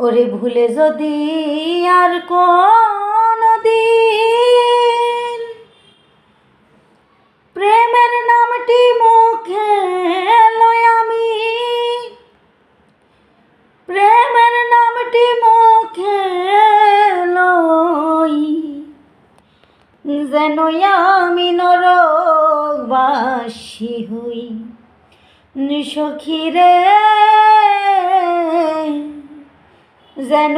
ওরে ভুলে যদি আর কোনদিন প্রেমের নামটি মুখে লই আমি, প্রেমের নামটি মুখে লই, যেন আমি নরকবাসী হই। সখীরে যেন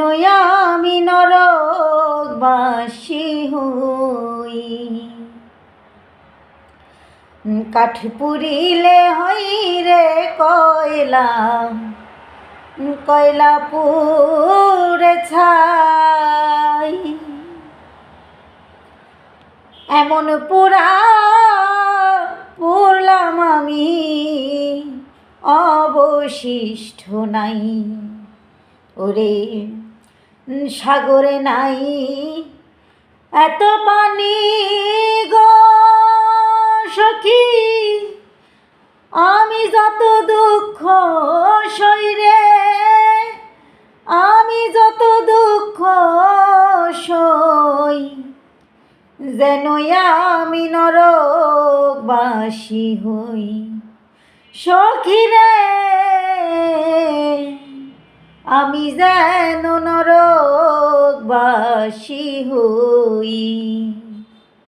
আমি নরকবাসী হই। কাঠ পুড়িলে হই রে কয়লা, কয়লা পুড়ে ছাই, এমন পুরা পুরলাম আমি, অবশিষ্ট নাই। ওরে সাগরে নাই এত পানি গো সখী, আমি যত দুঃখ সই রে, আমি যত দুঃখ সই, যেন আমি নরকবাসী হই। সখীরে আমি যেন নরকবাসী হই।